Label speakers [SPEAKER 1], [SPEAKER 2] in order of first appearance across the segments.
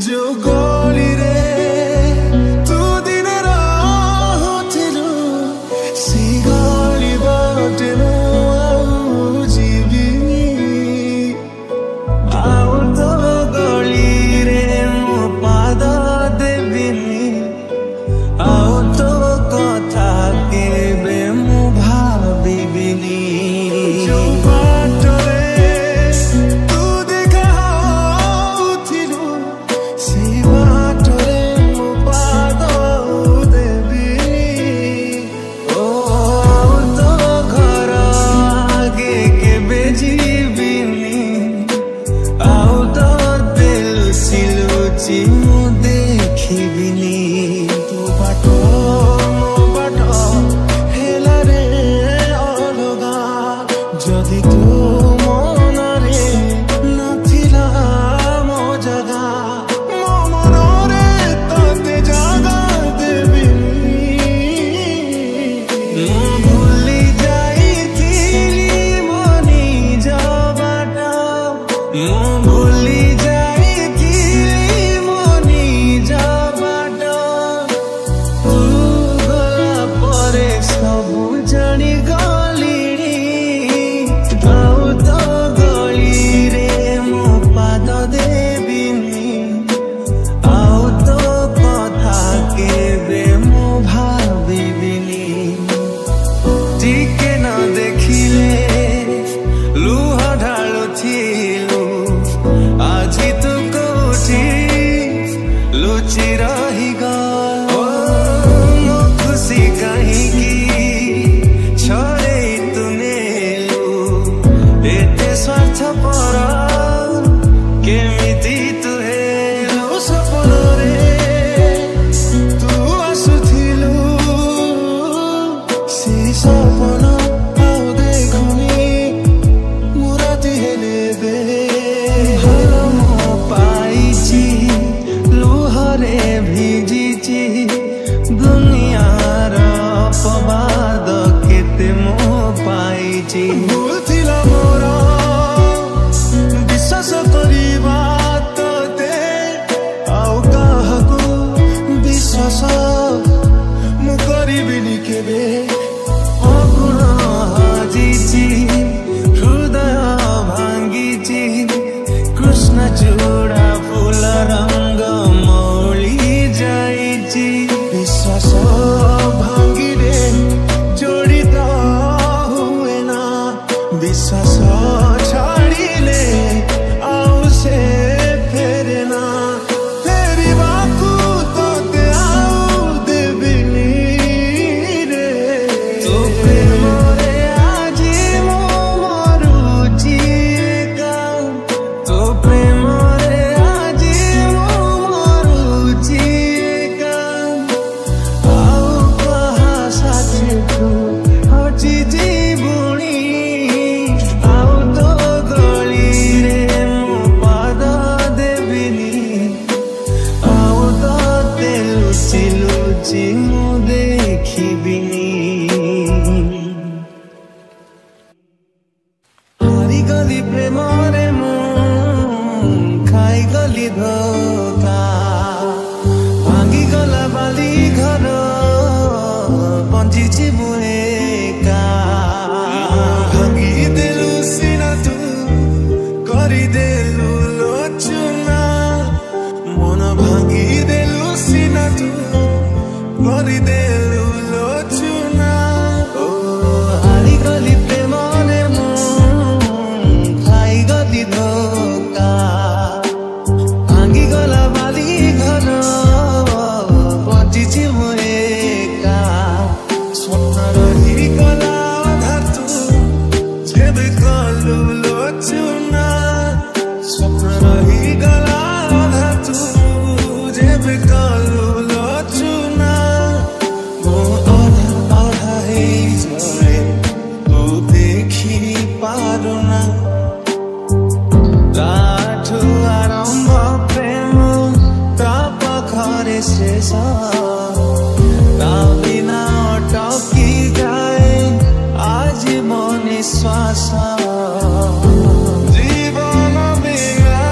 [SPEAKER 1] जो गली रे तू दिन रहुथिलु सी गली बाटे मु आउ जीविनी आउ तो गली रे मो पाद देबिनी आउ तो कथा केबे मु भाबिबिनी जो बाटले तू देखाउथिलु सी बाटले मो पाद देबिनी ओ आउ तो घर आगे केबे जीबिनी आउ तो दिलुची लुची मु देखिबिनी तू बाटो मो बाटो हेला रे अलगा जदि तू मनरे नथिला मो जगा मो मनरे तते जगा देबिनी मु भूली जाइथिली मो निज बाट मु भूली जाइथिली मो निज बाट तू गला परे सबु जानी गलिणी आउ तो गली रे मो पाद देबिनी आउ तो कथा केबे मो भाबिबिनी टिके न देखिले लुह ढालुथिलु आजि तू कोठी लुचि रही गल मो खुशी काहींकी छरे तू नेलु एते स्वार्थ पर केमिति तू हेलु सपनरे तू आसुथिलु सी सपन आउ देखुनी मु राति हेले बे भल मो पाइछि लुहरे भिजिछि दुनियार अपवाद केते मो पाइछि भूल थिला मोर विश्वास करिबा तते आउ काहाकु विश्वास मु करिबिनी केबे अगुण हाजिछि हृदय भांगिछि कृष्ण चूड़ा फूल रंग मौली जाइछि विश्वास भांगिले जोड़ित हुए ना विश्वास छाड़िले आउ से फेरे ना फेरिबाकु तोते आउ देबिनी रे तो प्रेमरे आजि मो मरुछि एका तो प्रेमरे आजि मो मरुछि एका आउ कहा साथी तू हटि जीवुनी आउ तो गली रे मो पाद देबिनी आउ तो लुचि लुचि मु देखिबिनी हारी गली प्रेमरे मु खाई गली धोखा भांगी गला बाली घर बंचिछि मु एका भांगी देलु सिना तू करि देलु लोचुना मन भांगी देलु सिना तू करि देलु लोचुना ओ हारी गली प्रेमरे मु खाई गली धोखा भांगी गला बाली घर बंचिछि मु एका स्वप्न रही गला अधा तू जेबे कलु लोचुना स्वप्न रही गला अधा तू जेबे कलु लोचुना मो अधा अधा हेइजरे तू देखि पारुना लाठु आरंभ प्रेम ता पाखरे शेष ता बिना अटकी जाए आज मो निश्वास जीवन बिना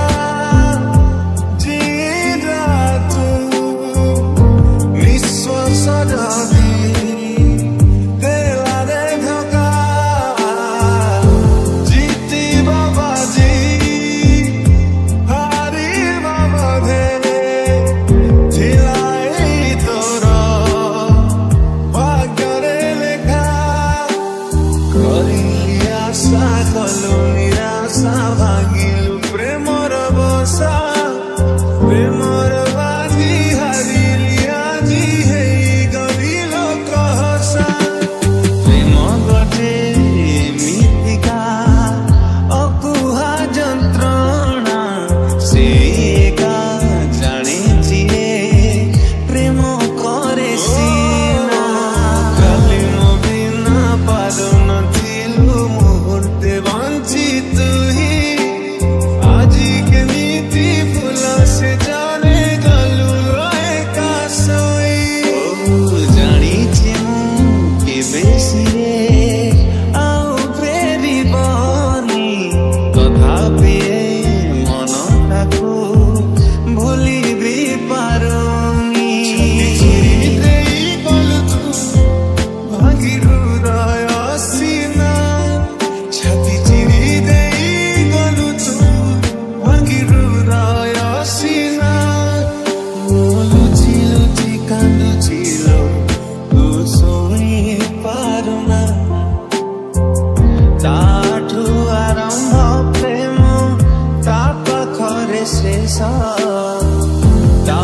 [SPEAKER 1] शेषा